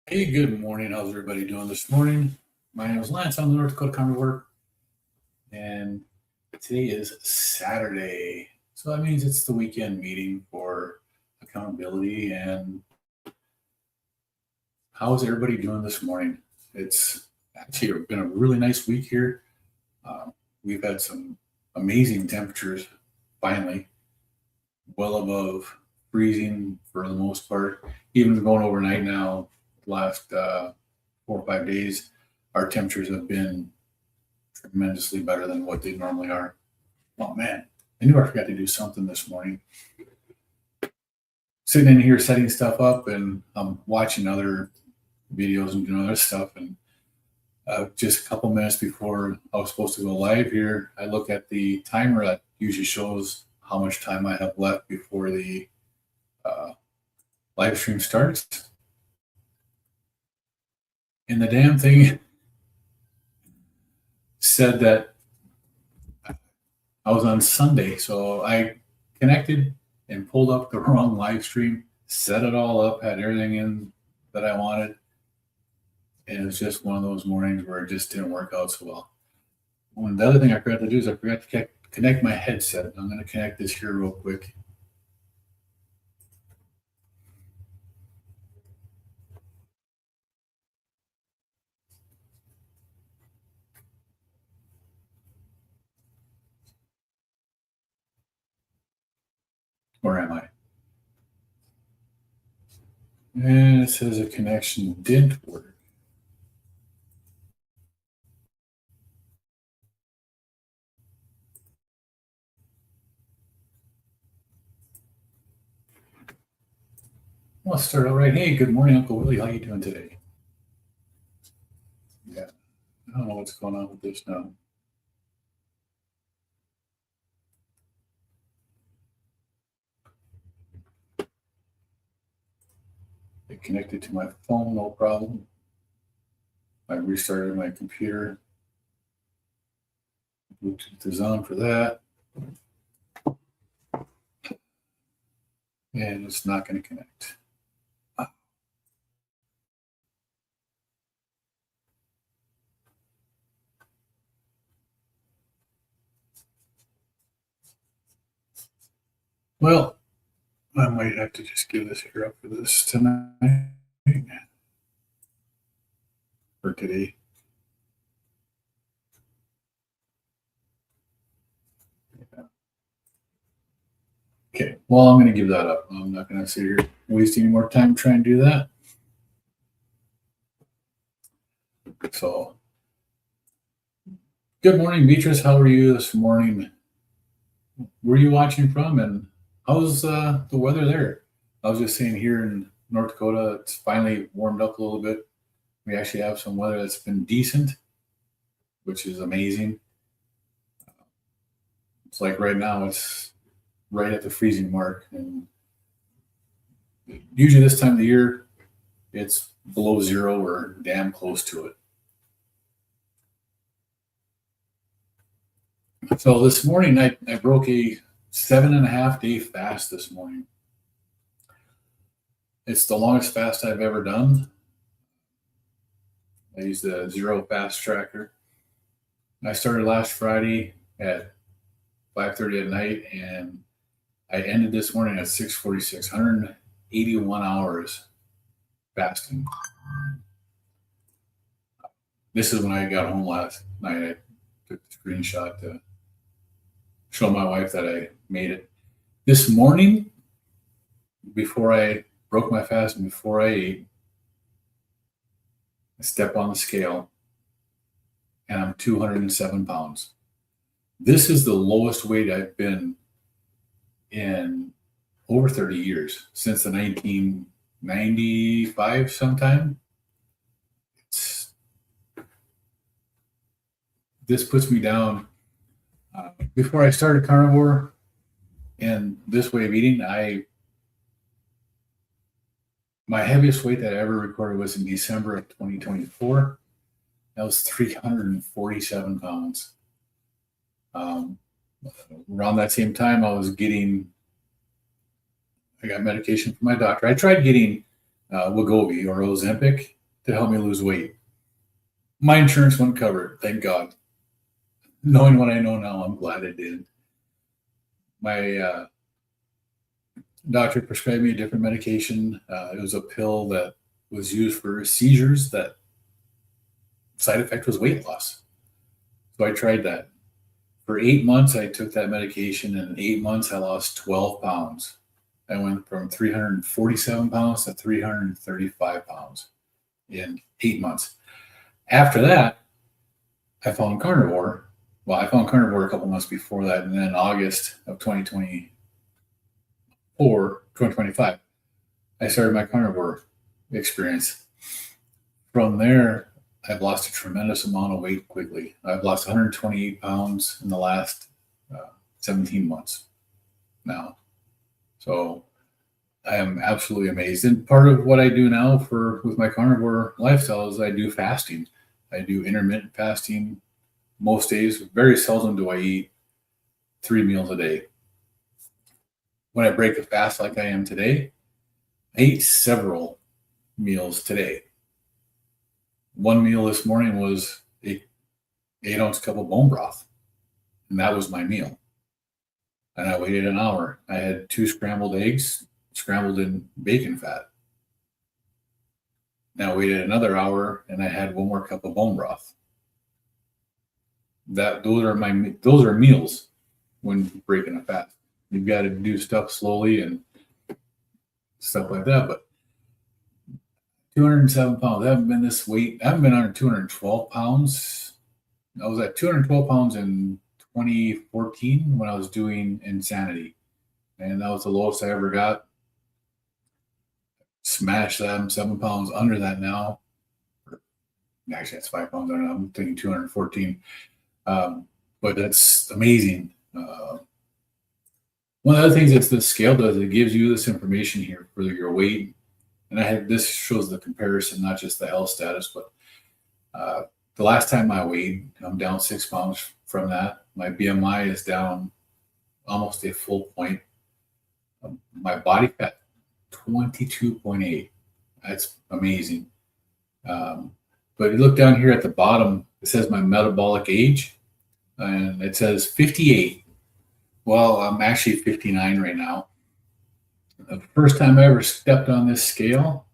Hey, good morning. How's everybody doing this morning? My name is Lance. I'm the North Dakota Carnivore, and today is Saturday. So that means it's the weekend meeting for accountability. And how's everybody doing this morning? It's actually been a really nice week here. We've had some amazing temperatures finally, well above freezing for the most part. Even going overnight now, last 4 or 5 days, our temperatures have been tremendously better than what they normally are. Oh man, I knew I forgot to do something this morning. Sitting in here setting stuff up, and I'm watching other videos and doing other stuff. And just a couple minutes before I was supposed to go live here, I look at the timer that usually shows how much time I have left before the live stream starts. And the damn thing said that I was on Sunday. So I connected and pulled up the wrong live stream, set it all up, had everything in that I wanted. And it was just one of those mornings where it just didn't work out so well. And the other thing I forgot to do is I forgot to connect my headset. I'm going to connect this here real quick. Where am I? And it says a connection didn't work. Let's start out right. Hey, good morning, Uncle Willie. How you doing today? Yeah, I don't know what's going on with this now. It connected to my phone, no problem. I restarted my computer. Bluetooth is on for that. And it's not going to connect. Well, I might have to just give this here up for this tonight or today. Yeah. Okay, well, I'm going to give that up. I'm not going to sit here waste any more time trying to do that. So, good morning, Beatrice. How are you this morning? Where are you watching from, and how's the weather there? I was just saying here in North Dakota, it's finally warmed up a little bit. We actually have some weather that's been decent, which is amazing. It's like right now, it's right at the freezing mark. And usually this time of the year, it's below zero or damn close to it. So this morning, I broke a 7.5 day fast this morning. It's the longest fast I've ever done. I used the Zero Fast Tracker. I started last Friday at 5:30 at night, and I ended this morning at 6:46, 181 hours fasting. This is when I got home last night. I took the screenshot to show my wife that I made it. This morning, before I broke my fast and before I ate, I step on the scale and I'm 207 pounds. This is the lowest weight I've been in over 30 years, since the 1995 sometime. This puts me down. Before I started carnivore and this way of eating, my heaviest weight that I ever recorded was in December of 2024. That was 347 pounds. Around that same time, I got medication from my doctor. I tried getting Wegovy or Ozempic, to help me lose weight. My insurance wouldn't cover it, thank God. Knowing what I know now, I'm glad it did. My doctor prescribed me a different medication. It was a pill that was used for seizures. That side effect was weight loss. So I tried that. For 8 months, I took that medication, and in 8 months, I lost 12 pounds. I went from 347 pounds to 335 pounds in 8 months. After that, I found carnivore. Well, I found carnivore a couple months before that, and then August of 2025, I started my carnivore experience. From there, I've lost a tremendous amount of weight quickly. I've lost 128 pounds in the last 17 months now. So I am absolutely amazed. And part of what I do now with my carnivore lifestyle is I do fasting. I do intermittent fasting most days. Very seldom do I eat 3 meals a day. When I break a fast like I am today, I ate several meals today. One meal this morning was an 8-ounce cup of bone broth, and that was my meal. And I waited an hour. I had 2 scrambled eggs, scrambled in bacon fat. Now I waited another hour, and I had 1 more cup of bone broth. Those are meals when breaking a fast. You've got to do stuff slowly and stuff like that. But 207 pounds. I haven't been this weight. I haven't been under 212 pounds. I was at 212 pounds in 2014 when I was doing Insanity. And that was the lowest I ever got. Smashed that. I'm 7 pounds under that now. Actually, that's 5 pounds under. I'm thinking 214. But that's amazing. One of the other things that the scale does, it gives you this information here for your weight. And this shows the comparison, not just the health status, but the last time I weighed, I'm down 6 pounds from that. My BMI is down almost a full point. My body fat, 22.8. That's amazing. But you look down here at the bottom, it says my metabolic age, and it says 58. Well, I'm actually 59 right now. The first time I ever stepped on this scale,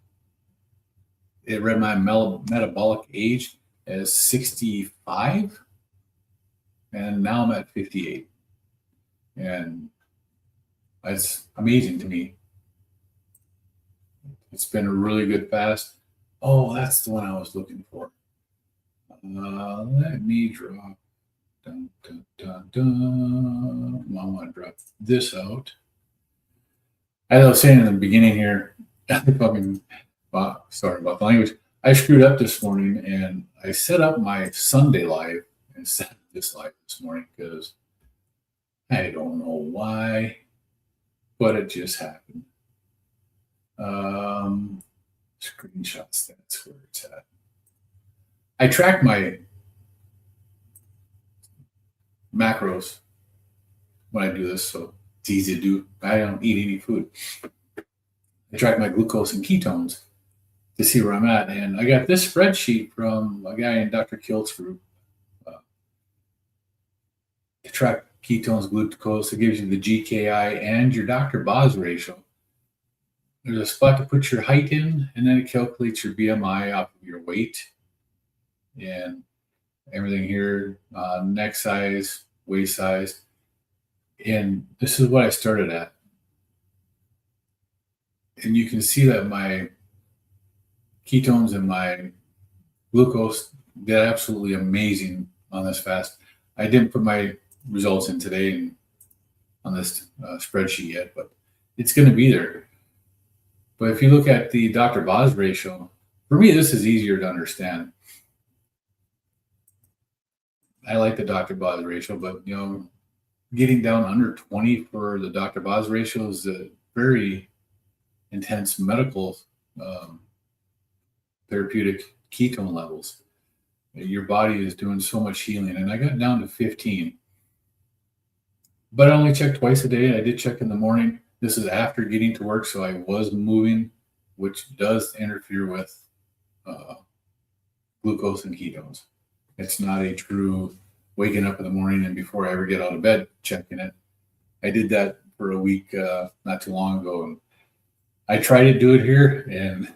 it read my metabolic age as 65, and now I'm at 58. And that's amazing to me. It's been a really good fast. Oh, that's the one I was looking for. Let me drop. Dun, dun, dun, dun. I want to drop this out. As I was saying in the beginning here, sorry about the language. I screwed up this morning, and I set up my Sunday live instead of this live this morning because I don't know why, but it just happened. Screenshots, that's where it's at. I track my macros when I do this, so it's easy to do. I don't eat any food. I track my glucose and ketones to see where I'm at. And I got this spreadsheet from a guy in Dr. Kilt's group to track ketones, glucose. It gives you the GKI and your Dr. Boz ratio. There's a spot to put your height in, and then it calculates your BMI off of your weight and everything here, neck size, waist size. And this is what I started at. And you can see that my ketones and my glucose did absolutely amazing on this fast. I didn't put my results in today on this spreadsheet yet, but it's going to be there. But if you look at the Dr. Boz ratio, for me, this is easier to understand. I like the Dr. Boz ratio, but getting down under 20 for the Dr. Boz ratio is a very intense medical therapeutic ketone levels. Your body is doing so much healing, and I got down to 15. But I only checked twice a day. I did check in the morning. This is after getting to work, so I was moving, which does interfere with glucose and ketones. It's not a true waking up in the morning and before I ever get out of bed, checking it. I did that for a week not too long ago. And I tried to do it here, and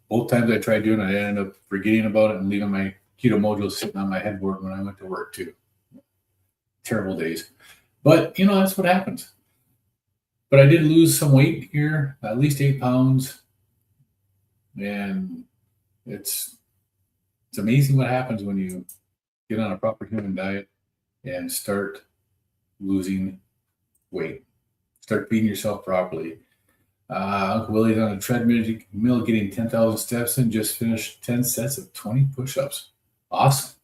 both times I tried doing it, I ended up forgetting about it and leaving my keto mojo sitting on my headboard when I went to work too. Terrible days. But, that's what happens. But I did lose some weight here, at least 8 pounds. And it's amazing what happens when you get on a proper human diet and start losing weight. Start feeding yourself properly. Uncle Willie's on a treadmill getting 10,000 steps and just finished 10 sets of 20 push-ups. Awesome.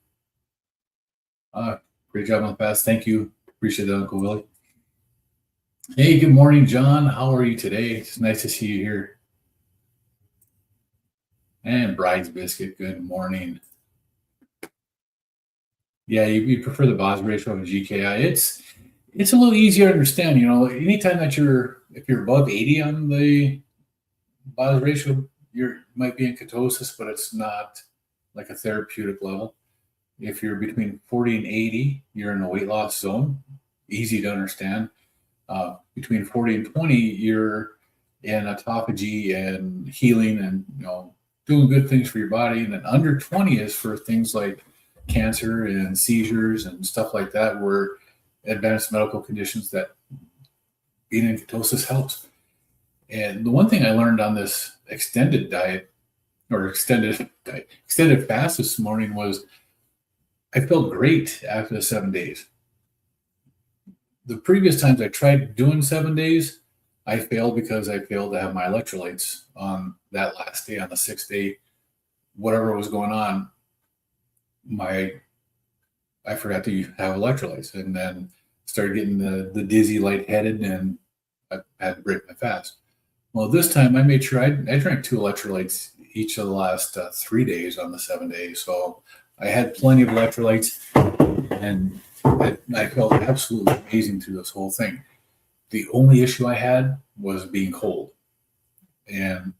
Great job on the fast. Thank you. Appreciate that, Uncle Willie. Hey, good morning, John. How are you today? It's nice to see you here. And Bride's Biscuit, good morning. Yeah, you prefer the BOS ratio of GKI. It's a little easier to understand. Anytime that if you're above 80 on the BOS ratio, you might be in ketosis, but it's not like a therapeutic level. If you're between 40 and 80, you're in a weight loss zone. Easy to understand. Between 40 and 20, you're in autophagy and healing and doing good things for your body. And then under 20 is for things like cancer and seizures and stuff like that, where advanced medical conditions that being in ketosis helps. And the one thing I learned on this extended fast this morning was I felt great after the 7 days. The previous times I tried doing 7 days, I failed because I failed to have my electrolytes on that last day. On the 6th day, whatever was going on, I forgot to have electrolytes, and then started getting the dizzy, lightheaded, and I had to break my fast. Well, this time I made sure I drank 2 electrolytes each of the last 3 days on the 7 days. So I had plenty of electrolytes, and I felt absolutely amazing through this whole thing. The only issue I had was being cold. And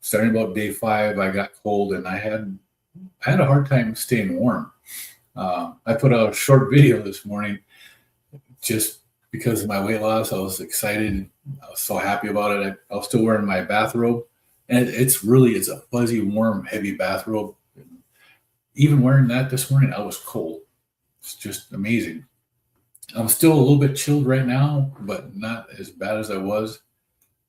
starting about day 5, I got cold, and I had a hard time staying warm. I put out a short video this morning just because of my weight loss. I was excited. I was so happy about it. I was still wearing my bathrobe, and it's a fuzzy, warm, heavy bathrobe. Even wearing that this morning, I was cold. It's just amazing. I'm still a little bit chilled right now, but not as bad as I was.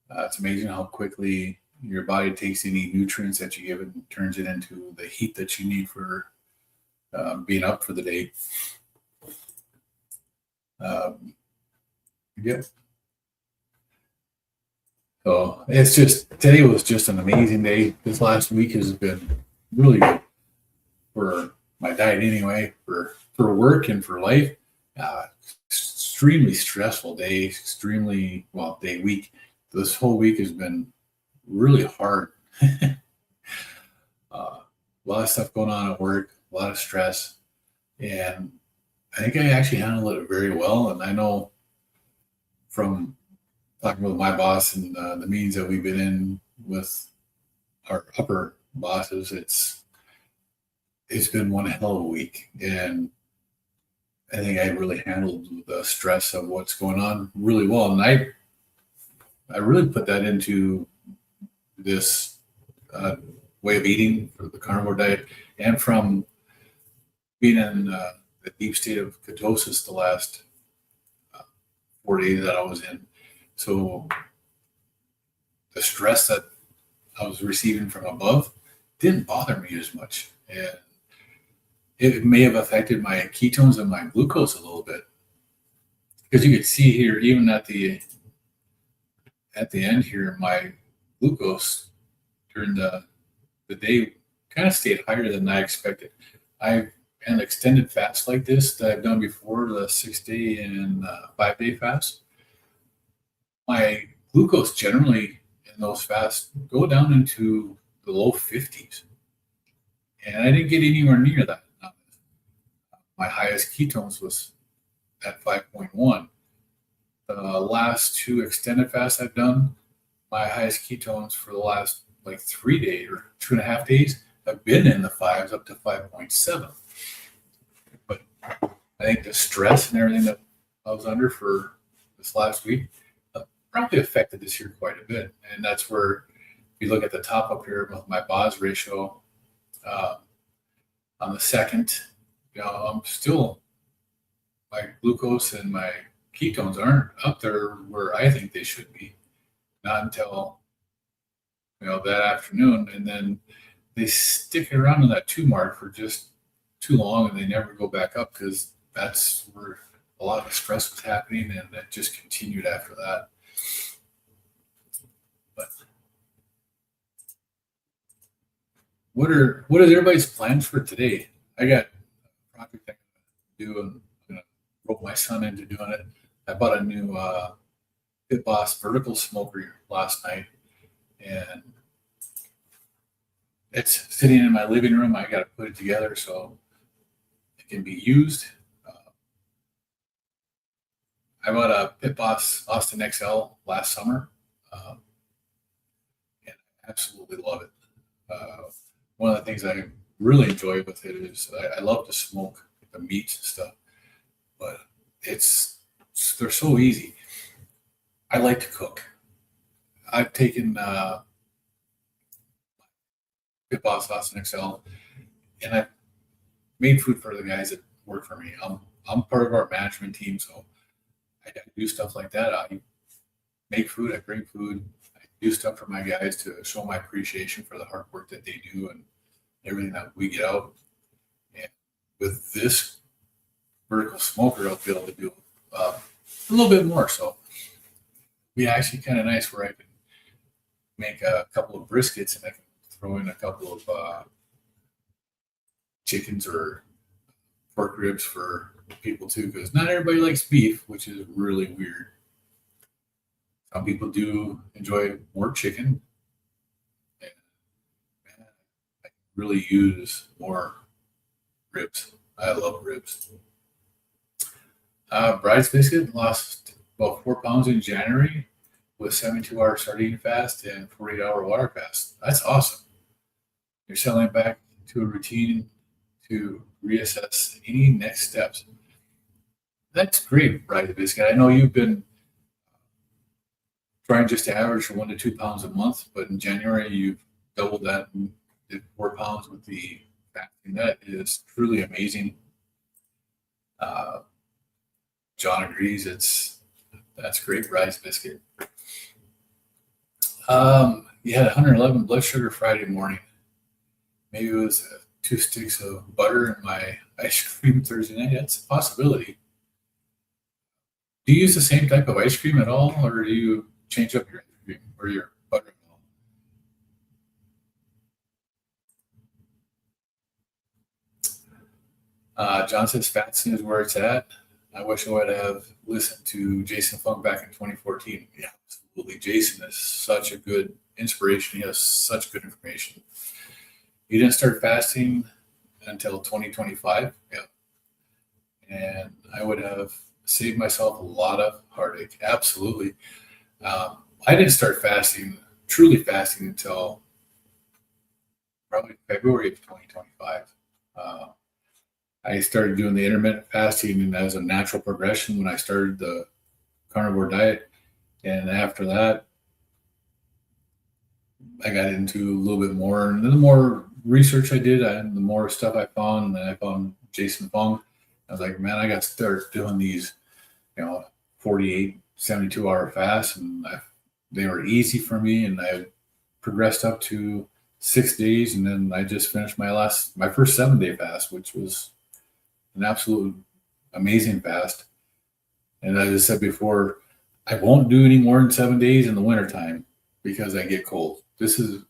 It's amazing how quickly your body takes any nutrients that you give it and turns it into the heat that you need for being up for the day. Yep. So today was just an amazing day. This last week has been really good for my diet anyway, for work and for life. Extremely stressful day, week. This whole week has been really hard. A lot of stuff going on at work, a lot of stress, and I think I actually handled it very well. And I know from talking with my boss and the meetings that we've been in with our upper bosses, it's been one hell of a week. And I think I really handled the stress of what's going on really well. And I really put that into this way of eating for the carnivore diet, and from being in the deep state of ketosis the last 4 days that I was in. So the stress that I was receiving from above didn't bother me as much. And it may have affected my ketones and my glucose a little bit, because you could see here, even at the end here, my glucose during the day kind of stayed higher than I expected. An extended fast like this that I've done before, the 6-day and 5-day fast, my glucose generally in those fasts go down into the low 50s. And I didn't get anywhere near that. My highest ketones was at 5.1. The last 2 extended fasts I've done, my highest ketones for the last 3 days or 2.5 days I've been in the fives up to 5.7. But I think the stress and everything that I was under for this last week probably affected this year quite a bit. And that's where if you look at the top up here with my BOS ratio on the second, I'm still, my glucose and my ketones aren't up there where I think they should be. Not until, that afternoon. And then they stick around in that 2 mark for just too long and they never go back up because that's where a lot of stress was happening and it just continued after that. But what are everybody's plans for today? I got a project I'm going to do and I'm going to rope my son into doing it. I bought a new Pit Boss vertical smoker last night and it's sitting in my living room. I got to put it together so it can be used. I bought a Pit Boss Austin XL last summer, and I absolutely love it. One of the things I really enjoy with it is I love to smoke the meats and stuff, but they're so easy. I like to cook. I've taken Pit Boss Austin XL, and I've made food for the guys that work for me. I'm part of our management team, so I do stuff like that. I make food, I bring food, I do stuff for my guys to show my appreciation for the hard work that they do and everything that we get out. And with this vertical smoker, I'll be able to do a little bit more. So it'll be actually kind of nice where I can make a couple of briskets and I can throw in a couple of chickens or pork ribs for people too, because not everybody likes beef, which is really weird. Some people do enjoy more chicken. And man, I really use more ribs. I love ribs. Bride's Biscuit lost about 4 pounds in January with 72-hour sardine fast and 48-hour water fast. That's awesome. You're settling back to a routine to reassess any next steps. That's great, Bride's Biscuit. I know you've been trying just to average 1 to 2 pounds a month, but in January you've doubled that and did 4 pounds with the fasting. That is truly amazing. John agrees. That's great, Bride's Biscuit. You had 111 blood sugar Friday morning. Maybe it was 2 sticks of butter in my ice cream Thursday night. That's a possibility. Do you use the same type of ice cream at all, or do you change up your ice cream or your butter at all? John says fasting is where it's at. I wish I would have listened to Jason Fung back in 2014. Yeah, absolutely. Jason is such a good inspiration. He has such good information. He didn't start fasting until 2025. Yeah. And I would have saved myself a lot of heartache. Absolutely. I didn't start truly fasting until probably February of 2025. I started doing the intermittent fasting and as a natural progression when I started the carnivore diet. And after that, I got into a little bit more. And the more research I did and the more stuff I found, and I found Jason Fung, I was like, man, I got to start doing these, 48, 72-hour fasts. And they were easy for me. And I progressed up to 6 days. And then I just finished my first 7-day fast, which was an absolute amazing fast. And as I said before, I won't do any more than 7 days in the wintertime because I get cold. This is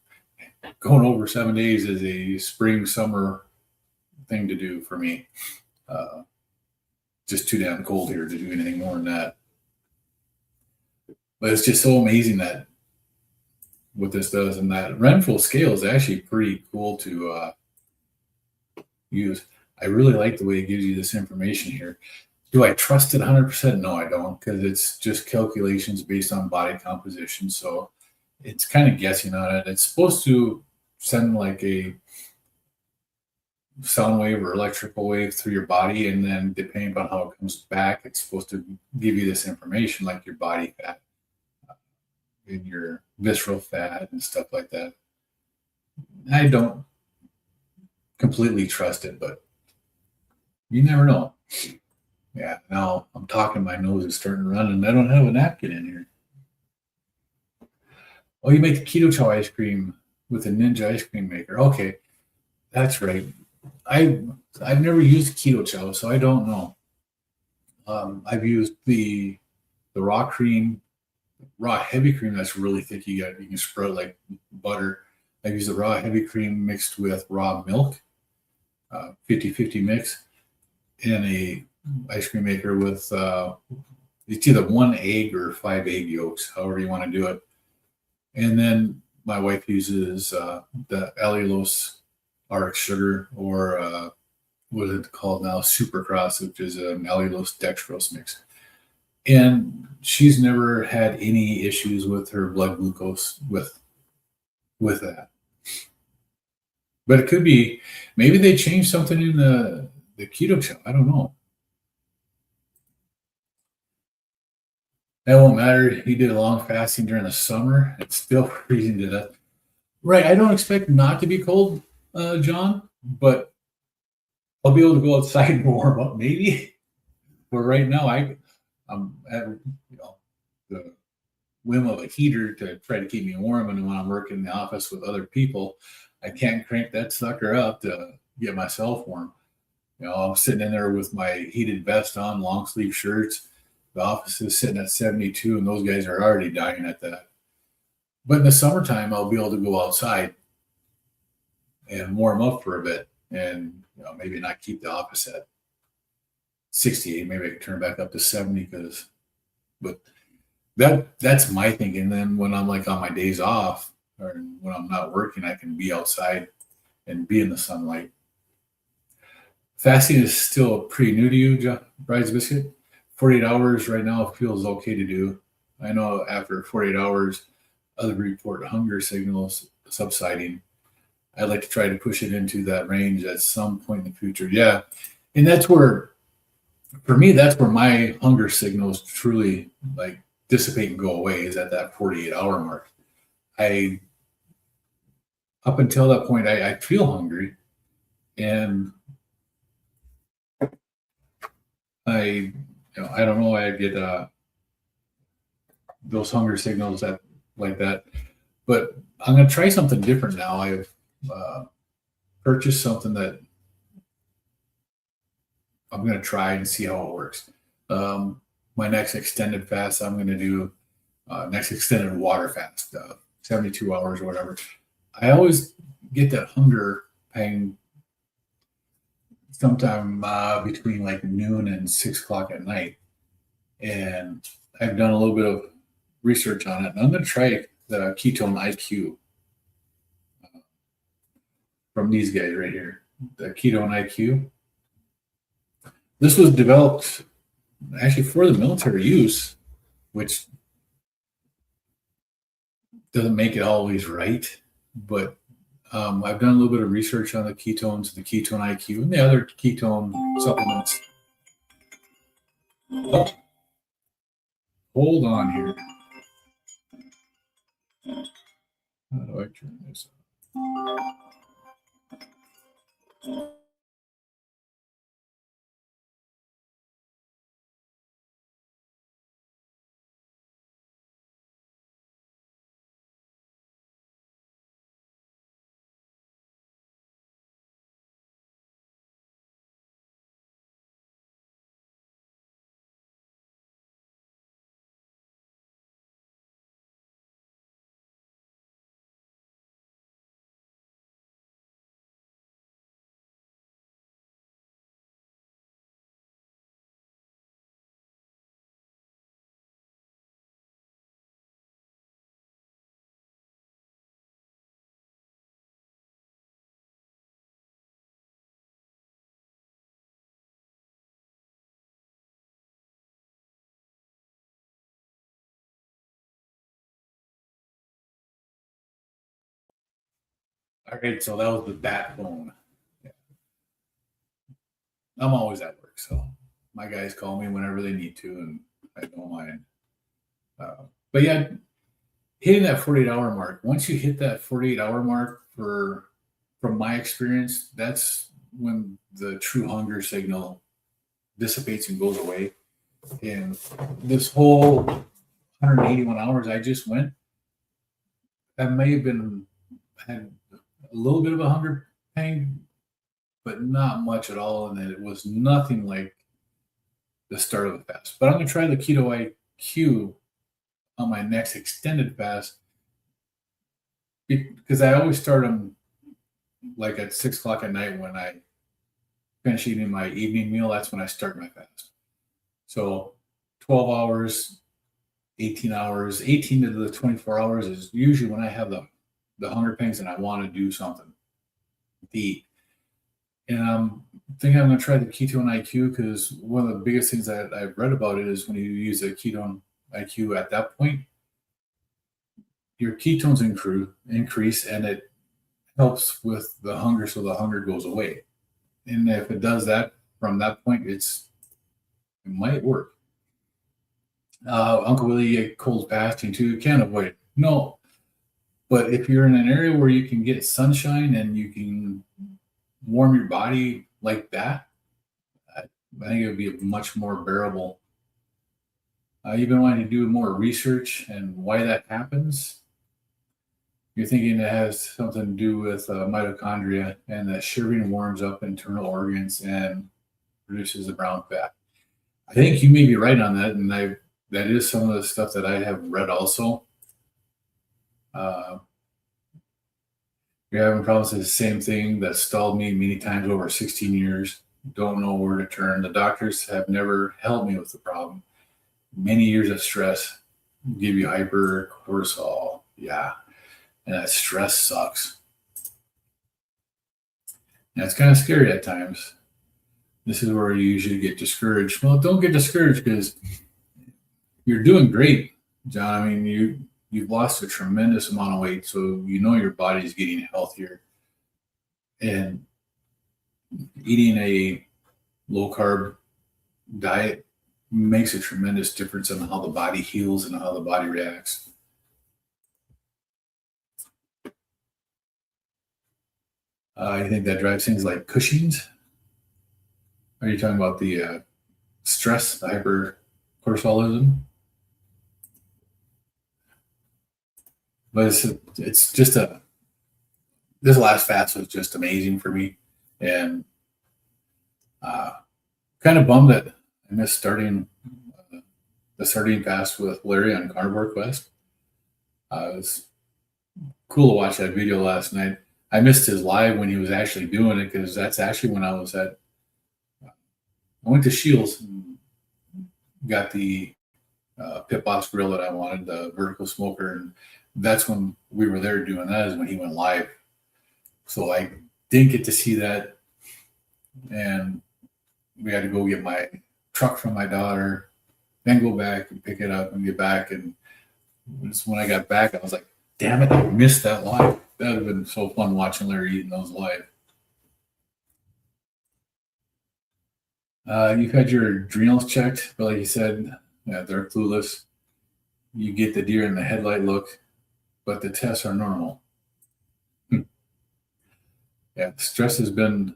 going over 7 days is a spring, summer thing to do for me. Just too damn cold here to do anything more than that. But it's just so amazing that what this does. And that Renfrew scale is actually pretty cool to use. I really like the way it gives you this information here. Do I trust it 100%? No, I don't, because it's just calculations based on body composition. So it's kind of guessing on it. It's supposed to send like a sound wave or electrical wave through your body, and then depending on how it comes back, it's supposed to give you this information like your body fat and your visceral fat and stuff like that. I don't completely trust it, but you never know. Yeah, now I'm talking, my nose is starting to run, and I don't have a napkin in here. Oh, you make the keto chow ice cream with a Ninja ice cream maker. Okay, that's right. I I've never used keto chow, so I don't know. I've used the raw cream, raw heavy cream that's really thick. You can spread it like butter. I've used the raw heavy cream mixed with raw milk, 50-50 mix, in a ice cream maker with it's either one egg or five egg yolks, however you want to do it. And then my wife uses the allulose RX sugar, or what is it called now? Supercross, which is an allulose dextrose mix. And she's never had any issues with her blood glucose with that. But it could be, maybe they changed something in the keto chow. I don't know. That won't matter. He did a long fasting during the summer. It's still freezing to death. Right. I don't expect not to be cold, John, but I'll be able to go outside and warm up maybe. But right now, I'm at the whim of a heater to try to keep me warm. And when I'm working in the office with other people, I can't crank that sucker up to get myself warm. I'm sitting in there with my heated vest on, long sleeve shirts. The office is sitting at 72, and those guys are already dying at that. But in the summertime, I'll be able to go outside and warm up for a bit, and maybe not keep the office at 68. Maybe I can turn back up to 70 but that's my thinking. Then when I'm like on my days off or when I'm not working, I can be outside and be in the sunlight. Fasting is still pretty new to you, John, Bride's Biscuit. 48 hours right now feels okay to do. I know after 48 hours, other report hunger signals subsiding. I'd like to try to push it into that range at some point in the future. Yeah. And that's where, for me, that's where my hunger signals truly like dissipate and go away, is at that 48-hour mark. I, up until that point, I feel hungry, and I don't know, I get those hunger signals that like that. But I'm going to try something different now. I've uh, purchased something that I'm going to try and see how it works. My next extended fast, I'm going to do next extended water fast, 72 hours or whatever. I always get that hunger pang sometime between like noon and 6 o'clock at night. And I've done a little bit of research on it. And I'm going to try the ketone IQ from these guys right here. The ketone IQ. This was developed actually for the military use, which doesn't make it always right. But I've done a little bit of research on the ketones, the ketone IQ, and the other ketone supplements. Oh, hold on here. How do I turn this on? All right, so that was the bat phone. I'm always at work, so my guys call me whenever they need to, and I don't mind. But yeah, hitting that 48-hour mark. Once you hit that 48-hour mark, from my experience, that's when the true hunger signal dissipates and goes away. And this whole 181 hours I just went, I may have had a little bit of a hunger pain, but not much at all. And it was nothing like the start of the fast. But I'm going to try the Keto IQ on my next extended fast because I always start them like at 6 o'clock at night when I finish eating my evening meal. That's when I start my fast. So 12 hours, 18 hours, 18 to the 24 hours is usually when I have the hunger pangs and I want to do something to eat. And I'm thinking I'm going to try the ketone IQ because one of the biggest things that I've read about it is when you use a ketone IQ at that point, your ketones increase and it helps with the hunger, so the hunger goes away. And if it does that from that point, it might work. Uncle Willie, cold fasting too, you can't avoid it. No, but if you're in an area where you can get sunshine and you can warm your body like that, I think it would be much more bearable. You've been wanting to do more research and why that happens. You're thinking it has something to do with mitochondria and that shivering warms up internal organs and produces the brown fat. I think you may be right on that, and that is some of the stuff that I have read also. You're having problems with the same thing that stalled me many times over 16 years. Don't know where to turn. The doctors have never helped me with the problem. Many years of stress give you hypercortisol. Yeah. And that stress sucks. And it's kind of scary at times. This is where you usually get discouraged. Well, don't get discouraged because you're doing great, John. I mean, you've lost a tremendous amount of weight, so you know your body's getting healthier. And eating a low carb diet makes a tremendous difference in how the body heals and how the body reacts. I think that drives things like Cushing's. Are you talking about the stress, the hypercortisolism? But it's just this last fast was just amazing for me, and kind of bummed that I missed starting the sardine fast with Larry on Carnivore Quest. It was cool to watch that video last night. I missed his live when he was actually doing it because that's actually when I went to Shields and got the Pit Boss grill that I wanted, the vertical smoker, and that's when we were there doing that is when he went live. So I didn't get to see that, and we had to go get my truck from my daughter, then go back and pick it up and get back. And when I got back, I was like, damn it, I missed that live. That would have been so fun watching Larry eating those live. You've had your adrenals checked, but like you said, they're clueless. You get the deer in the headlight look, but the tests are normal. Yeah, stress has been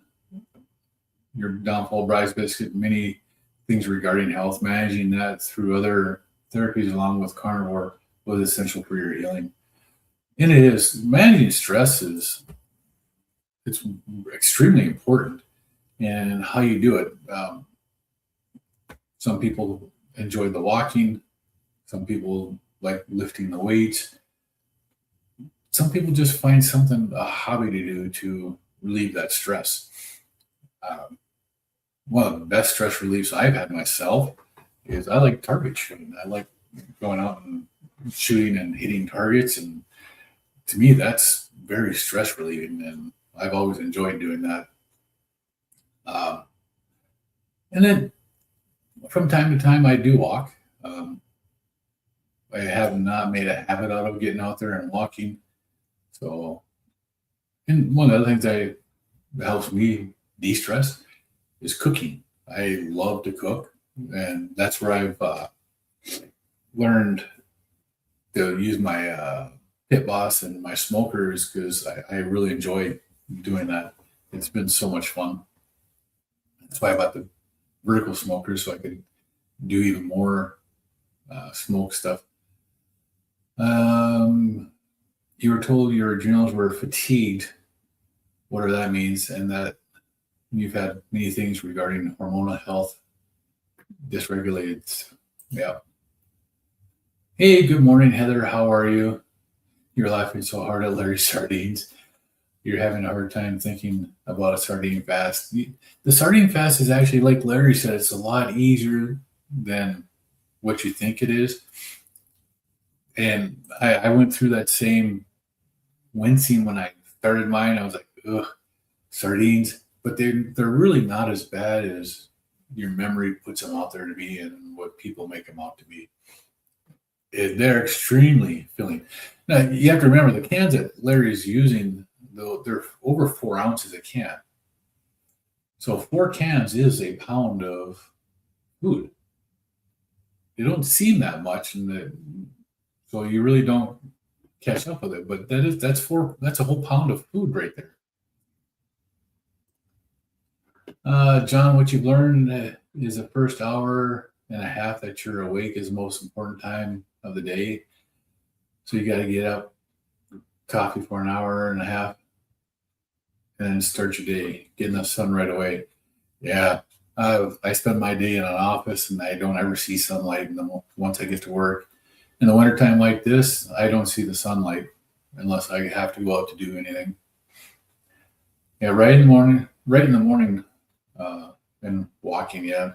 your downfall, Bryce Biscuit, many things regarding health. Managing that through other therapies along with carnivore was essential for your healing. And it is, managing stress it's extremely important and how you do it. Some people enjoy the walking. Some people like lifting the weights. Some people just find something, a hobby to do to relieve that stress. One of the best stress reliefs I've had myself is I like target shooting. I like going out and shooting and hitting targets. And to me, that's very stress relieving. And I've always enjoyed doing that. And then from time to time, I do walk. I have not made a habit out of getting out there and walking. So, and one of the things that helps me de-stress is cooking. I love to cook, and that's where I've learned to use my pit boss and my smokers because I really enjoy doing that. It's been so much fun. That's why I bought the vertical smokers so I could do even more smoke stuff. You were told your adrenals were fatigued, whatever that means, and that you've had many things regarding hormonal health dysregulated. Yeah. Hey, good morning, Heather. How are you? You're laughing so hard at Larry sardines. You're having a hard time thinking about a sardine fast. The sardine fast is actually, like Larry said, it's a lot easier than what you think it is. And I went through that same wincing when I started mine. I was like, ugh, sardines. But they're really not as bad as your memory puts them out there to be and what people make them out to be. They're extremely filling. Now, you have to remember the cans that Larry's using, though, they're over 4 ounces a can. So 4 cans is a pound of food. They don't seem that much, so you really don't catch up with it. But that's a whole pound of food right there. John, what you've learned is the first hour and a half that you're awake is the most important time of the day. So you got to get up, coffee for an hour and a half, and then start your day, get in the sun right away. Yeah, I spend my day in an office and I don't ever see sunlight once I get to work. In the wintertime like this, I don't see the sunlight unless I have to go out to do anything. Yeah, right in the morning, and walking, yeah.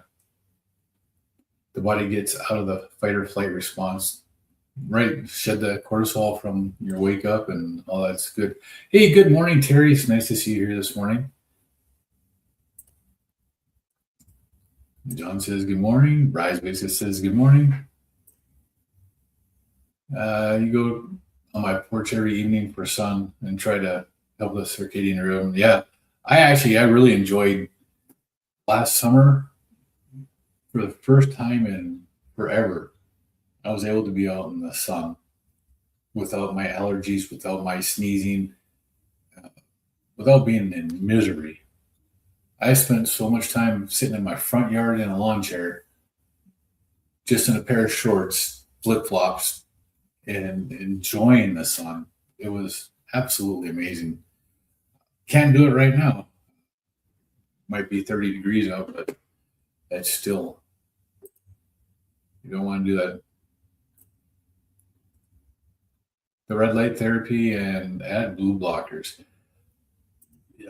The body gets out of the fight or flight response, right? Shed the cortisol from your wake up and all that's good. Hey, good morning, Terry. It's nice to see you here this morning. John says good morning. Bryce basically says good morning. You go on my porch every evening for sun and try to help the circadian rhythm. Yeah, I really enjoyed last summer. For the first time in forever, I was able to be out in the sun without my allergies, without my sneezing, without being in misery. I spent so much time sitting in my front yard in a lawn chair, just in a pair of shorts, flip-flops, and enjoying the sun. It was absolutely amazing. Can't do it right now. Might be 30 degrees out, but that's still, you don't want to do that. The red light therapy and add blue blockers.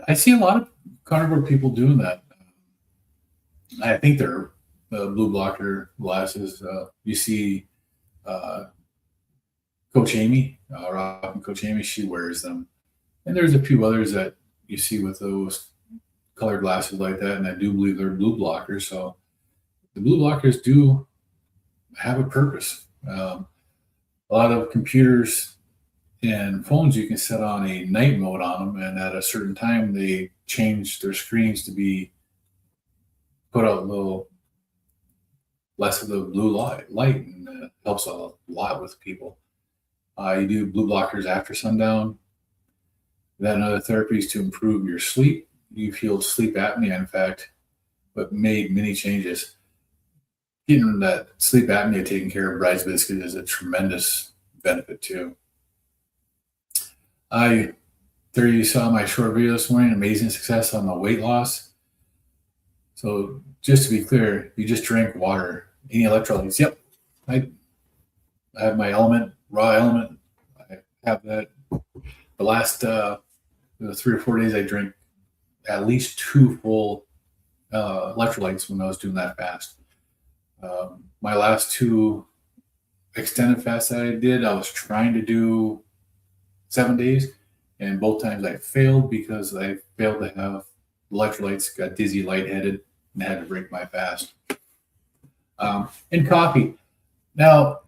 I see a lot of carnivore people doing that. I think they're blue blocker glasses. You see Coach Amy, Coach Amy, she wears them. And there's a few others that you see with those colored glasses like that, and I do believe they're blue blockers. So the blue blockers do have a purpose. A lot of computers and phones, you can set on a night mode on them, and at a certain time, they change their screens to be put out a little less of the blue light, and it helps a lot with people. You do blue blockers after sundown. Then other therapies to improve your sleep. You've healed sleep apnea, in fact, but made many changes. Getting that sleep apnea taken care of, Bride's Biscuit, is a tremendous benefit too. There you saw my short video this morning, amazing success on the weight loss. So just to be clear, you just drink water, any electrolytes. Yep. I have my raw element. I have that. The last 3 or 4 days, I drink at least 2 full electrolytes when I was doing that fast. My last 2 extended fasts that I did, I was trying to do 7 days, and both times I failed because I failed to have electrolytes, got dizzy, lightheaded, and had to break my fast. And coffee. Now,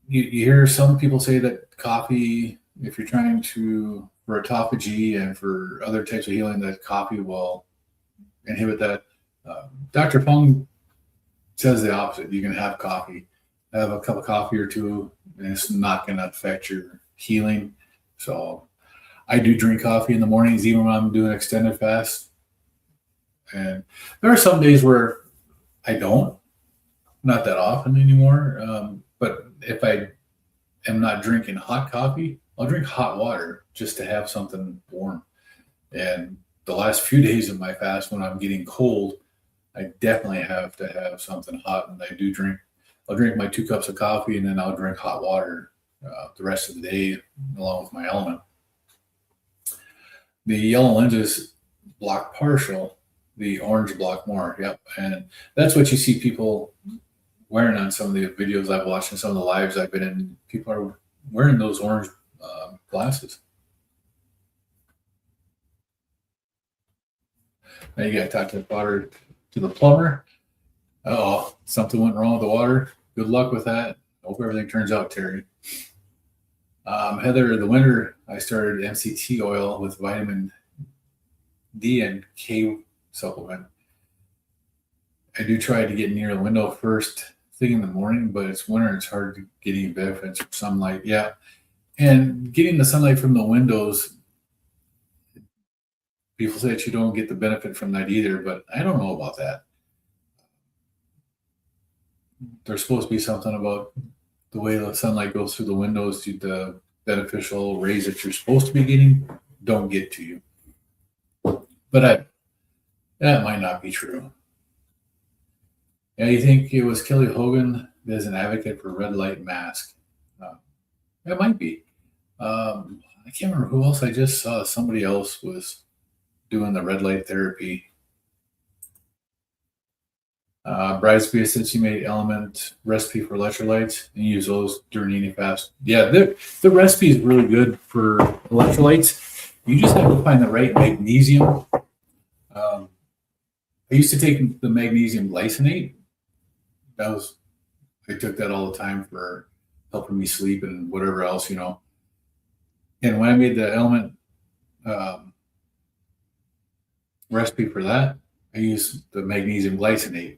you hear some people say that coffee, if you're trying to, for autophagy and for other types of healing, that coffee will inhibit that. Dr. Fung says the opposite. You can have coffee, have a cup of coffee or two, and it's not going to affect your healing. So I do drink coffee in the mornings, even when I'm doing extended fast. And there are some days where I don't, not that often anymore. But if I am not drinking hot coffee, I'll drink hot water just to have something warm. And the last few days of my fast, when I'm getting cold, I definitely have to have something hot. And I do drink, I'll drink my 2 cups of coffee and then I'll drink hot water the rest of the day along with my element. The yellow lenses block partial, the orange block more. Yep. And that's what you see people wearing on some of the videos I've watched and some of the lives I've been in. People are wearing those orange glasses. Now you got to talk to the plumber. Oh, something went wrong with the water. Good luck with that. Hope everything turns out, Terry. Heather, the winter, I started MCT oil with vitamin D and K supplement. I do try to get near the window first thing in the morning, but it's winter. It's hard to get any benefits from sunlight. Yeah. And getting the sunlight from the windows, people say that you don't get the benefit from that either, but I don't know about that. There's supposed to be something about the way the sunlight goes through the windows to the beneficial rays that you're supposed to be getting don't get to you. But that might not be true. Yeah, you think it was Kelly Hogan as an advocate for red light mask? That might be. I can't remember who else I just saw. Somebody else was doing the red light therapy. Bridesmaid said she made element recipe for electrolytes and use those during eating fast. Yeah, the recipe is really good for electrolytes. You just have to find the right magnesium. I used to take the magnesium glycinate. I took that all the time for helping me sleep and whatever else, And when I made the element recipe for that, I used the magnesium glycinate.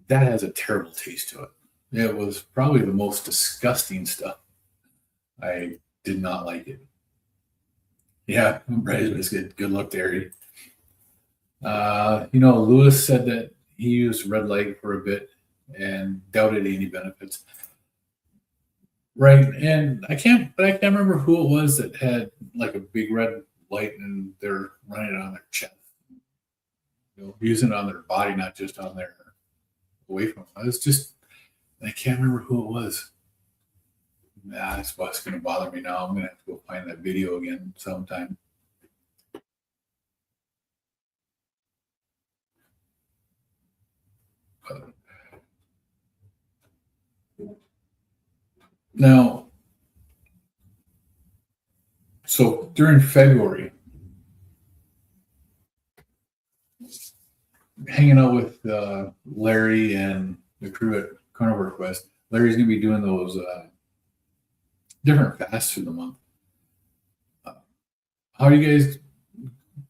That has a terrible taste to it. It was probably the most disgusting stuff. I did not like it. Yeah, Bryce good. Good luck, Terry. Lewis said that he used red light for a bit and doubted any benefits. Right, and I can't remember who it was that had like a big red light and they're running it on their chest, using it on their body, not just on their away from them. I can't remember who it was. That's what's going to bother me now. I'm going to have to go find that video again sometime. Now, so during February, hanging out with Larry and the crew at Carnivore Quest, Larry's going to be doing those different fasts through the month. How are you guys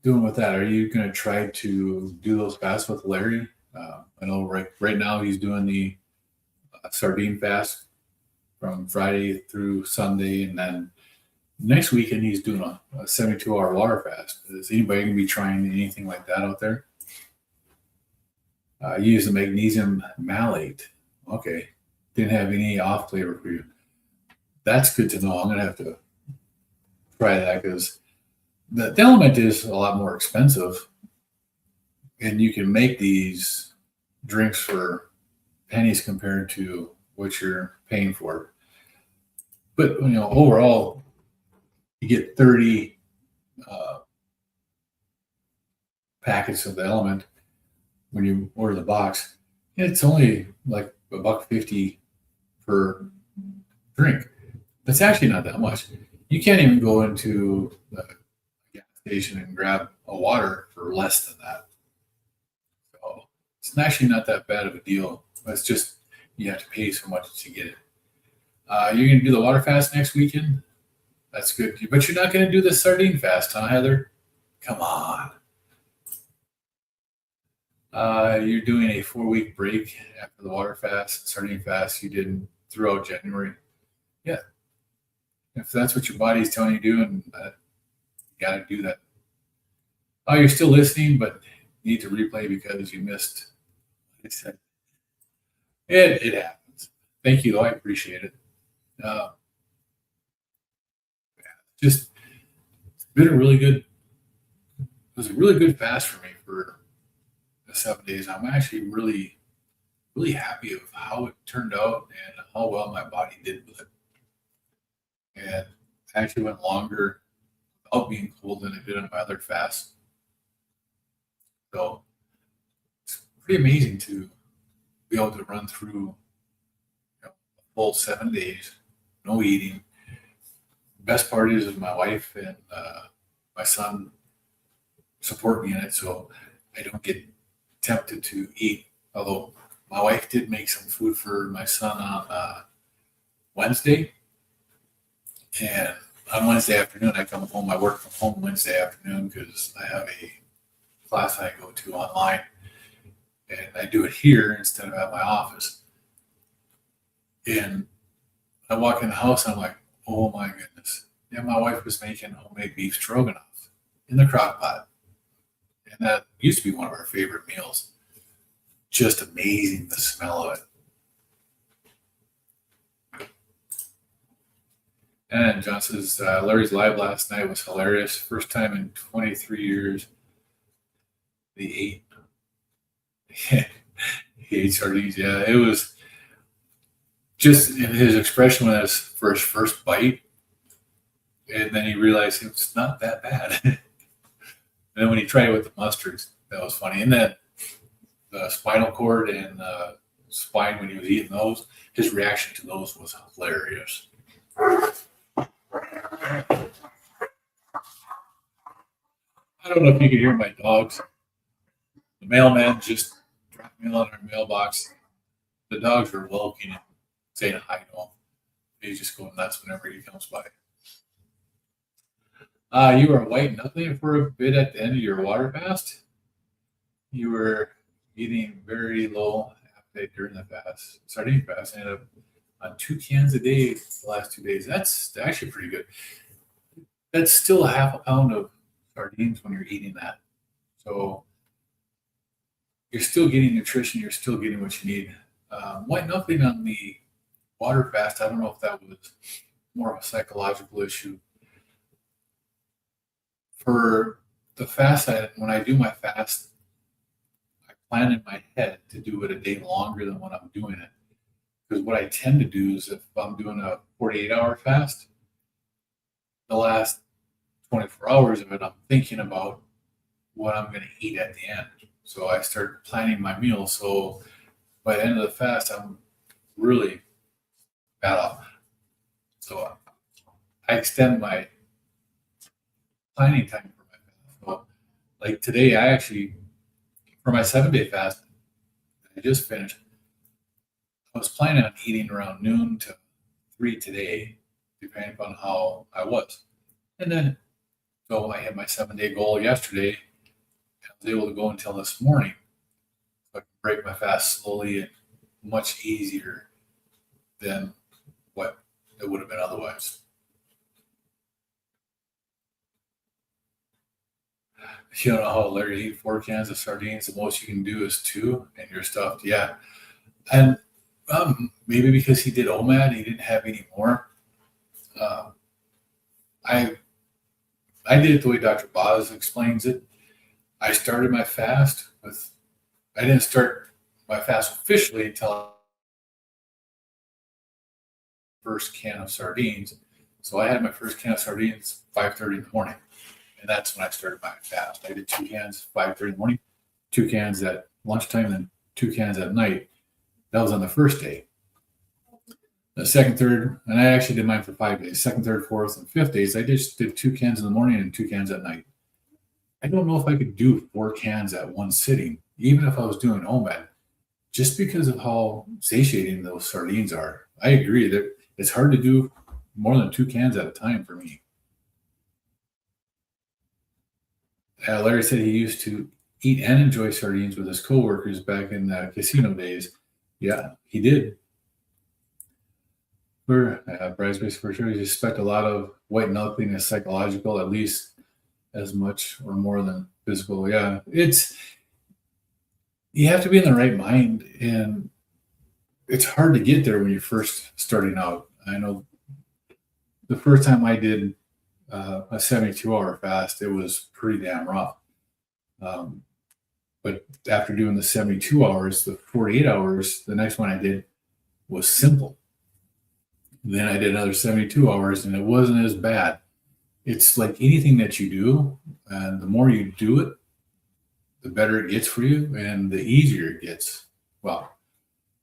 doing with that? Are you going to try to do those fasts with Larry? I know right now he's doing the sardine fast from Friday through Sunday, and then next weekend he's doing a 72-hour water fast. Is anybody going to be trying anything like that out there? Use the magnesium malate. Okay, didn't have any off flavor for you. That's good to know. I'm going to have to try that because the element is a lot more expensive, and you can make these drinks for pennies compared to what you're paying for. But overall, you get 30 packets of the element when you order the box. It's only like $1.50 per drink. That's actually not that much. You can't even go into the gas station and grab a water for less than that. So it's actually not that bad of a deal. It's just you have to pay so much to get it. You're going to do the water fast next weekend? That's good. But you're not going to do the sardine fast, huh, Heather? Come on. You're doing a 4 week break after the water fast, sardine fast you did throughout January. Yeah, if that's what your body's telling you to do, and you got to do that. Oh, you're still listening, but you need to replay because you missed what I said. It happens. Thank you, though. I appreciate it. Uh, just been a really good. It was a really good fast for me for the 7 days. I'm actually really happy of how it turned out and how well my body did with it. And I actually went longer without being cold than I did on my other fast. So it's pretty amazing to be able to run through a full 7 days, no eating. Best part is my wife and my son support me in it, so I don't get tempted to eat. Although my wife did make some food for my son on Wednesday, and on Wednesday afternoon I come home. I work from home Wednesday afternoon because I have a class I go to online, and I do it here instead of at my office. And I walk in the house and I'm like, oh my goodness. Yeah, my wife was making homemade beef stroganoff in the crock pot. And that used to be one of our favorite meals. Just amazing, the smell of it. And John says, Larry's live last night was hilarious. First time in 23 years. The he ate sardines. Yeah, it was just in his expression when his first bite. And then he realized it's not that bad. And then when he tried it with the mustards, that was funny. And then the spinal cord and spine, when he was eating those, his reaction to those was hilarious. I don't know if you can hear my dogs. The mailman just dropped mail on our mailbox. The dogs are welcoming and saying hi to him. He's just going nuts whenever he comes by. You were white nothing for a bit at the end of your water fast. You were eating very low appetite during the fast, sardine fast. I ended up on 2 cans a day the last 2 days. That's actually pretty good. That's still a half a pound of sardines when you're eating that. So you're still getting nutrition. You're still getting what you need. White nothing on the water fast. I don't know if that was more of a psychological issue. For the fast, when I do my fast, I plan in my head to do it a day longer than when I'm doing it. Because what I tend to do is if I'm doing a 48-hour fast, the last 24 hours of it, I'm thinking about what I'm going to eat at the end. So I start planning my meal. So by the end of the fast, I'm really bad off. So I extend my planning time for my fast. So like today, I actually, for my 7 day fast, I just finished. I was planning on eating around noon to 3 today, depending upon how I was. And then, so I had my 7 day goal yesterday. I was able to go until this morning. So I can break my fast slowly and much easier than what it would have been otherwise. You don't know how Larry eat 4 cans of sardines. The most you can do is 2, and you're stuffed. Yeah, and maybe because he did OMAD, he didn't have any more. I did it the way Dr. Boz explains it. I started my fast with. I didn't start my fast officially until first can of sardines. So I had my first can of sardines 5:30 in the morning. And that's when I started my fast. I did 2 cans 5:30 in the morning, 2 cans at lunchtime, and then 2 cans at night. That was on the first day. The second, third, and I actually did mine for 5 days. Second, third, fourth, and fifth days, I just did 2 cans in the morning and 2 cans at night. I don't know if I could do 4 cans at one sitting, even if I was doing OMAD, just because of how satiating those sardines are. I agree that it's hard to do more than 2 cans at a time for me. Larry said he used to eat and enjoy sardines with his coworkers back in the casino days. Yeah, he did. For Bryce for sure, you expect a lot of white knuckling is psychological, at least as much or more than physical. Yeah, it's you have to be in the right mind, and it's hard to get there when you're first starting out. I know the first time I did a 72-hour fast, it was pretty damn rough. Um, but after doing the 72 hours, the 48 hours, the next one I did was simple. Then I did another 72 hours, and it wasn't as bad. It's like anything that you do, and the more you do it, the better it gets for you, and the easier it gets. Well,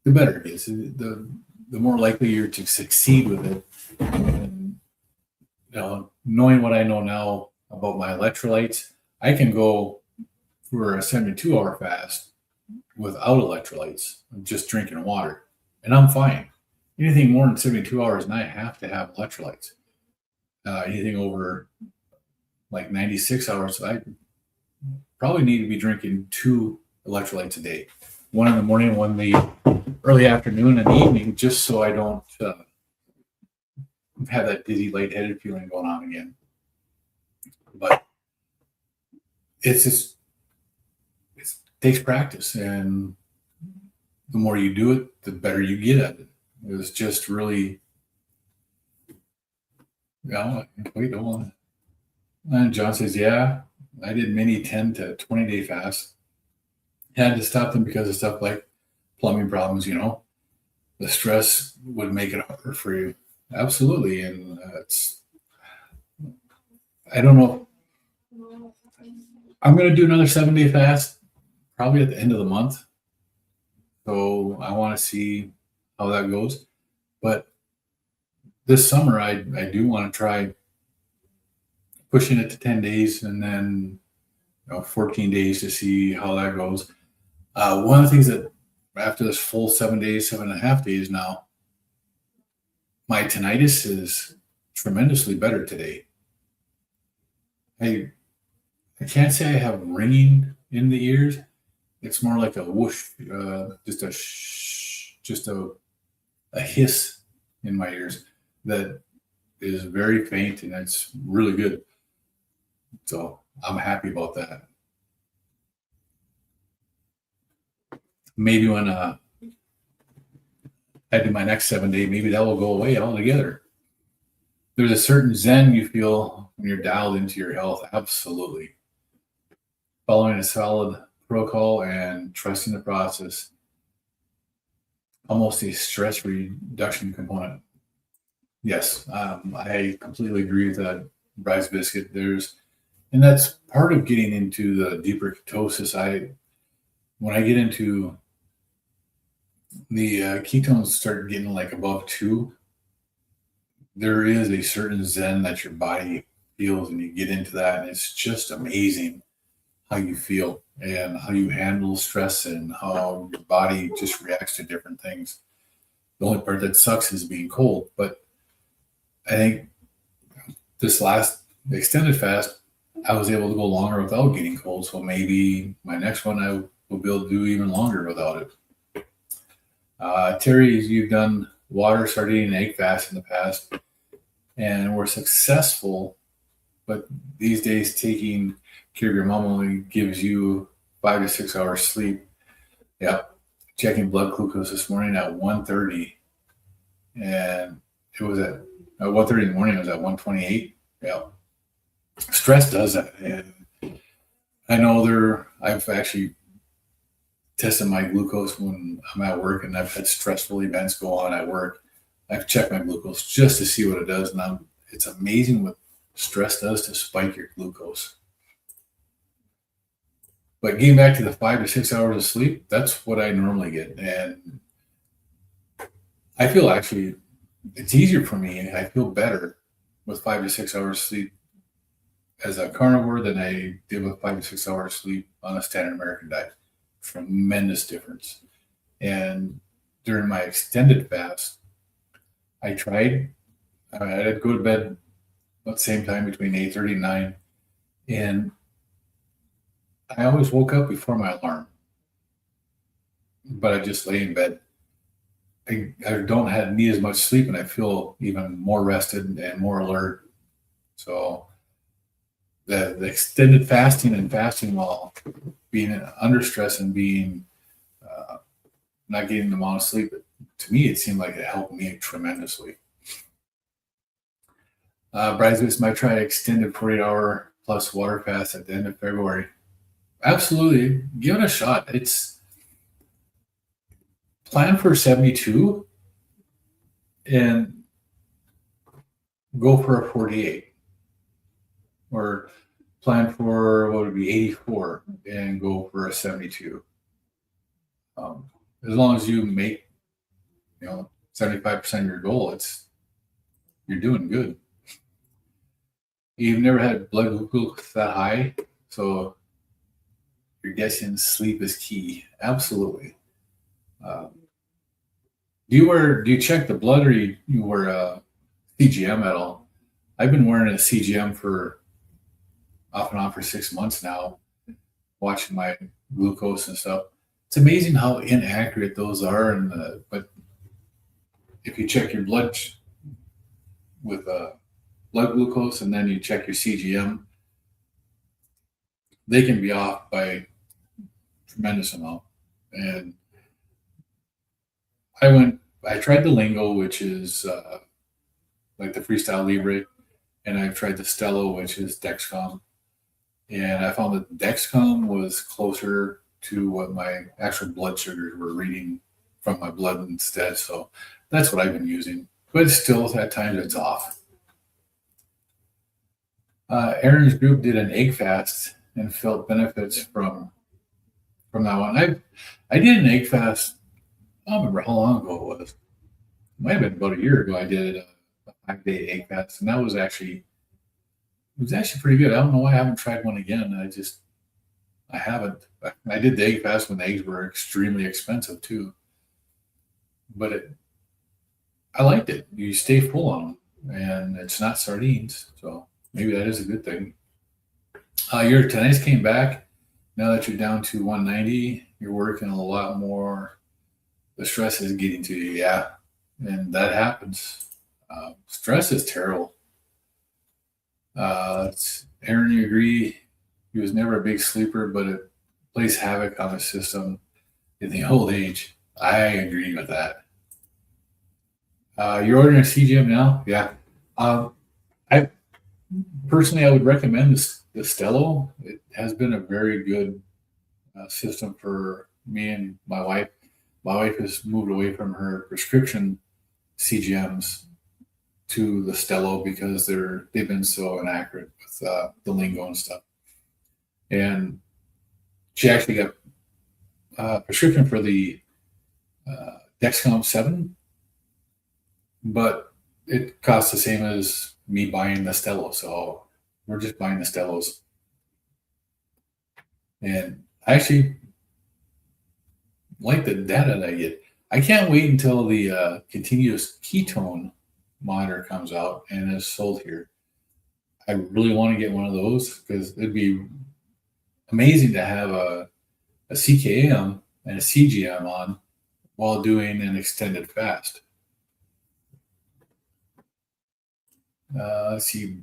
the better it gets. The more likely you're to succeed with it. And, knowing what I know now about my electrolytes, I can go for a 72-hour fast without electrolytes, just drinking water, and I'm fine. Anything more than 72 hours, and I have to have electrolytes. Anything over like 96 hours, I probably need to be drinking 2 electrolytes a day, one in the morning, one in the early afternoon and evening, just so I don't have that dizzy, lightheaded feeling going on again. But it takes practice, and the more you do it, the better you get at it. It was just really, wait, hold on. And John says, yeah, I did many 10 to 20 day fasts. Had to stop them because of stuff like plumbing problems, the stress would make it harder for you. Absolutely. And I don't know. I'm going to do another 7-day fast probably at the end of the month. So I want to see how that goes. But this summer, I do want to try pushing it to 10 days and then 14 days to see how that goes. One of the things that after this full 7 days, 7.5 days now, my tinnitus is tremendously better today. I can't say I have ringing in the ears. It's more like a whoosh, just a hiss in my ears that is very faint, and it's really good. So I'm happy about that. Maybe when I do my next 7 day, maybe that will go away altogether. There's a certain zen you feel when you're dialed into your health. Absolutely. Following a solid protocol and trusting the process. Almost a stress reduction component. Yes, I completely agree with that, Bryce Biscuit. And that's part of getting into the deeper ketosis. When I get into the ketones start getting like above 2, there is a certain zen that your body feels, and you get into that, and it's just amazing how you feel and how you handle stress and how your body just reacts to different things. The only part that sucks is being cold, but I think this last extended fast, I was able to go longer without getting cold. So maybe my next one, I will be able to do even longer without it. Terry, you've done water, sardine, and egg fast in the past, and were successful. But these days, taking care of your mom only gives you 5 to 6 hours sleep. Yeah. Checking blood glucose this morning at 130, and it was at 1:30 in the morning. It was at 128. Yeah. Stress does that. And I know I've actually tested my glucose when I'm at work, and I've had stressful events go on at work. I've checked my glucose just to see what it does. And it's amazing what stress does to spike your glucose. But getting back to the 5 to 6 hours of sleep, that's what I normally get. And I feel actually it's easier for me, and I feel better with 5 to 6 hours sleep as a carnivore than I did with 5 to 6 hours sleep on a standard American diet. Tremendous difference. And during my extended fast, I'd go to bed about the same time between 8:30 and 9. And I always woke up before my alarm, but I just lay in bed. I don't have need as much sleep, and I feel even more rested and more alert. So the extended fasting and fasting while being under stress and being uh, not getting the amount of sleep, to me, it seemed like it helped me tremendously. Bridesmaids might try extended 48-hour plus water fast at the end of February. Absolutely, give it a shot. It's plan for 72 and go for a 48, or plan for what would be 84 and go for a 72. As long as you make 75% of your goal, you're doing good. You've never had blood glucose that high, so you're guessing sleep is key. Absolutely. Um, do you check the blood, or you wear a CGM at all? I've been wearing a CGM for off and on for 6 months now, watching my glucose and stuff. It's amazing how inaccurate those are. And but if you check your blood with blood glucose and then you check your CGM, they can be off by a tremendous amount. And I tried the Lingo, which is like the Freestyle Libre, and I've tried the Stello, which is Dexcom. And I found that Dexcom was closer to what my actual blood sugars were reading from my blood instead. So that's what I've been using. But still, at times it's off. Aaron's group did an egg fast and felt benefits from that one. I did an egg fast. I don't remember how long ago it was. It might have been about a year ago. I did a 5-day egg fast, and it was actually pretty good. I don't know why I haven't tried one again. I haven't. I did the egg fast when the eggs were extremely expensive too, but I liked it. You stay full on them, and it's not sardines, so maybe that is a good thing. Your tennis came back. Now that you're down to 190, you're working a lot more. The stress is getting to you, yeah, and that happens. Stress is terrible. Aaron, you agree? He was never a big sleeper, but it plays havoc on the system in the old age. I agree with that. You're ordering a CGM now? Yeah. I personally, I would recommend the Stello. It has been a very good system for me and my wife. My wife has moved away from her prescription CGMs to the Stello because they've been so inaccurate with the lingo and stuff. And she actually got a prescription for the Dexcom 7, but it costs the same as me buying the Stello. So we're just buying the Stellos. And I actually like the data that I get. I can't wait until the continuous ketone monitor comes out and is sold here. I really want to get one of those because it'd be amazing to have a CKM and a CGM on while doing an extended fast. Let's see,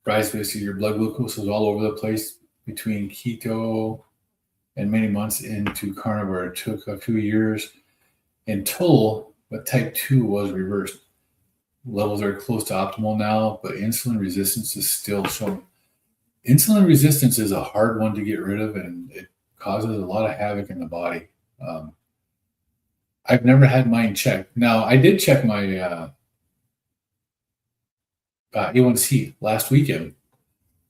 basically your blood glucose was all over the place between keto and many months into carnivore. It took a few years in total, but type 2 was reversed. Levels are close to optimal now, but insulin resistance is still shown. Insulin resistance is a hard one to get rid of, and it causes a lot of havoc in the body. I've never had mine checked. Now, I did check my A1C last weekend.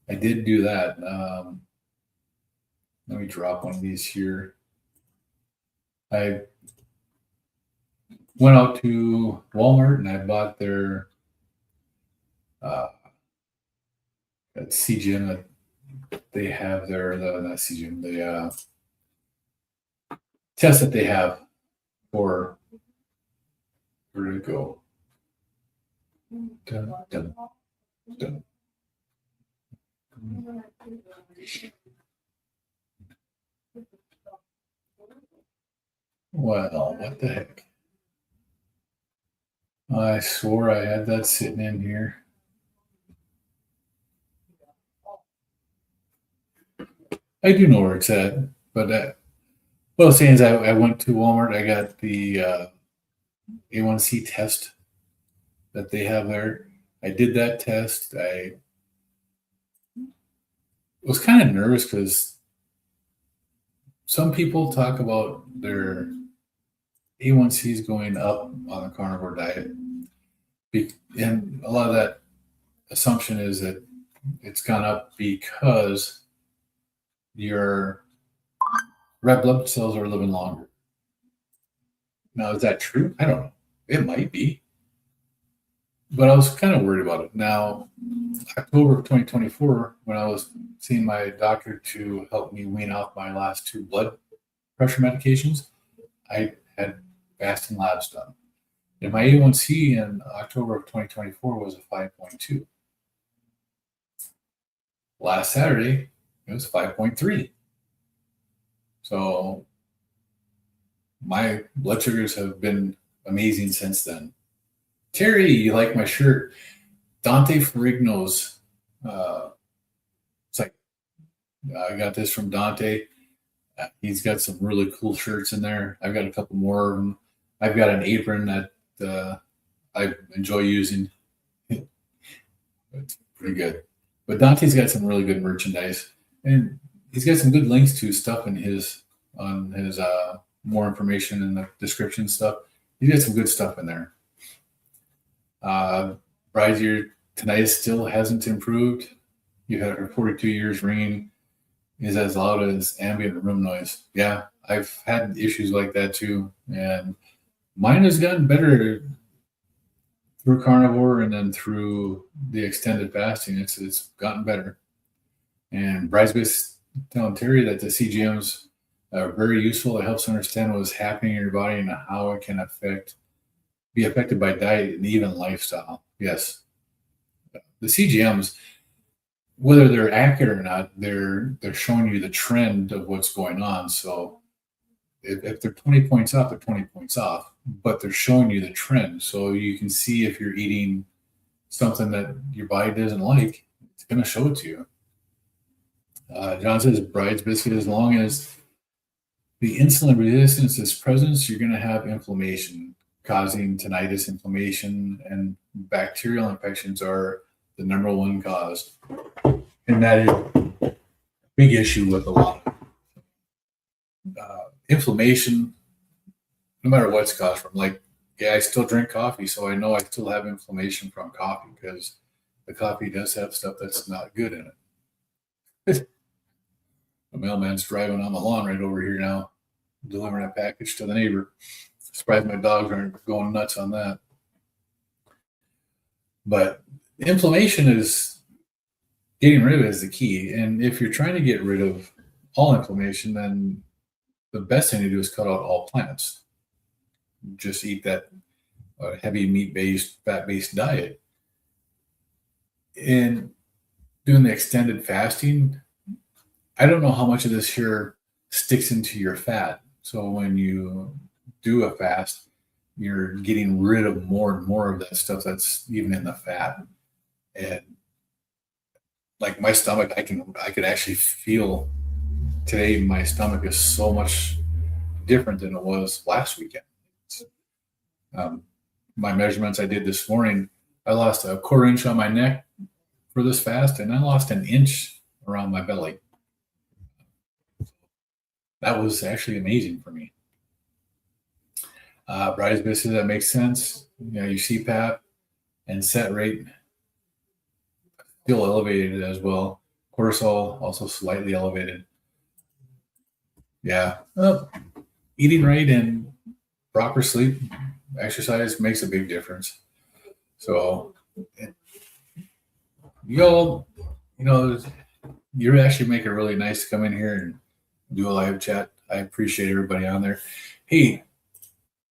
I did do that. Let me drop one of these here. I went out to Walmart and I bought their that CGM that they have there, not CGM, the test that they have for, where did it go? Dun, dun, dun. 'Cause Well, what the heck? I swore I had that sitting in here. I do know where it's at, but what I was saying is I went to Walmart. I got the A1C test that they have there. I did that test. I was kind of nervous because some people talk about their A1Cs going up on the carnivore diet. And a lot of that assumption is that it's gone up because your red blood cells are living longer. Now, is that true? I don't know. It might be. But I was kind of worried about it. Now, October of 2024, when I was seeing my doctor to help me wean off my last 2 blood pressure medications, I had fasting labs done. And my A1C in October of 2024 was a 5.2. Last Saturday, it was 5.3. So my blood sugars have been amazing since then. Terry, you like my shirt? Dante Ferrigno's. It's like I got this from Dante. He's got some really cool shirts in there. I've got a couple more of them. I've got an apron that I enjoy using. It's pretty good. But Dante's got some really good merchandise, and he's got some good links to stuff in his more information in the description stuff. He's got some good stuff in there. Bryce, your tinnitus still hasn't improved. You've had it for 42 years. Ringing is as loud as ambient room noise. Yeah, I've had issues like that too, and mine has gotten better through carnivore and then through the extended fasting. It's gotten better. And Bryce was telling Terry that the CGMs are very useful. It helps understand what's happening in your body and how it can be affected by diet and even lifestyle. Yes. The CGMs, whether they're accurate or not, they're showing you the trend of what's going on. So if they're 20 points off, they're 20 points off, but they're showing you the trend. So you can see if you're eating something that your body doesn't like, it's going to show it to you. John says, Bride's biscuit, as long as the insulin resistance is present, you're going to have inflammation causing tinnitus, inflammation, and bacterial infections are the number one cause. And that is a big issue with a lot of inflammation, no matter what it's caused from. Like, yeah, I still drink coffee, so I know I still have inflammation from coffee because the coffee does have stuff that's not good in it. The mailman's driving on the lawn right over here now, delivering a package to the neighbor. Surprised my dogs aren't going nuts on that. But inflammation is getting rid of it is the key. And if you're trying to get rid of all inflammation, then the best thing to do is cut out all plants. Just eat that heavy meat-based, fat-based diet. And doing the extended fasting, I don't know how much of this here sticks into your fat. So when you do a fast, you're getting rid of more and more of that stuff that's even in the fat. And like my stomach, I could actually feel today my stomach is so much different than it was last weekend. My measurements I did this morning, I lost a 1/4 inch on my neck for this fast, and I lost 1 inch around my belly. That was actually amazing for me. Bride's biscuit, that makes sense. You know, your CPAP and set rate still elevated as well. Cortisol also slightly elevated. Yeah. Eating right and proper sleep, exercise makes a big difference. So you actually make it really nice to come in here and do a live chat. I appreciate everybody on there. Hey,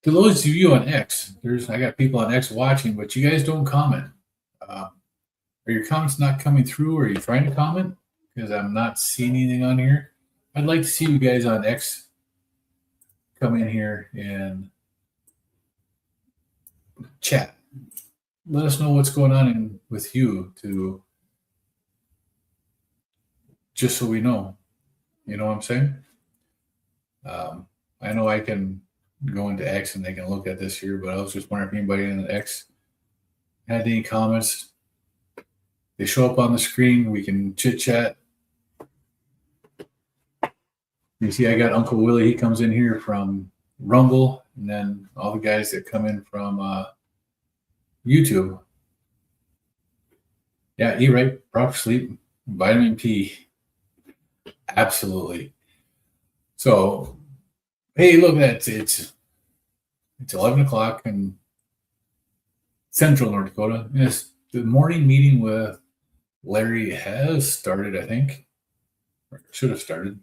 to those of you on X, I got people on X watching, but you guys don't comment. Are your comments not coming through? Or are you trying to comment? Because I'm not seeing anything on here. I'd like to see you guys on X come in here and chat. Let us know what's going on with you, to just so we know. You know what I'm saying? I know I can go into X and they can look at this here, but I was just wondering if anybody in the X had any comments. They show up on the screen. We can chit chat. You see, I got Uncle Willie. He comes in here from Rumble, and then all the guys that come in from YouTube. Yeah, eat right, proper sleep, vitamin P. Absolutely. So, hey, look at that. It's 11 o'clock in Central North Dakota. Yes, the morning meeting with Larry has started, I think. Or should have started.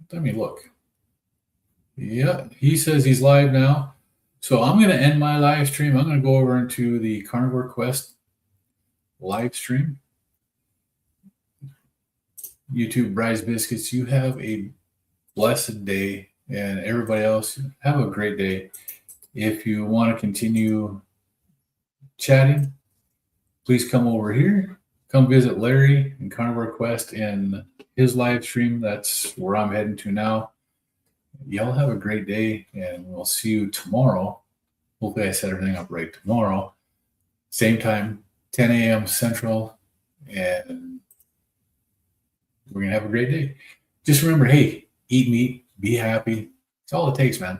Let me look. Yeah, he says he's live now. So I'm going to end my live stream. I'm going to go over into the Carnivore Quest live stream. YouTube Bryce Biscuits, you have a blessed day, and everybody else, have a great day. If you want to continue chatting, please come over here. Come visit Larry and Carnivore Quest in his live stream. That's where I'm heading to now. Y'all have a great day, and we'll see you tomorrow. Hopefully I set everything up right tomorrow. Same time, 10 a.m. Central, and we're going to have a great day. Just remember, hey, eat meat, be happy. It's all it takes, man.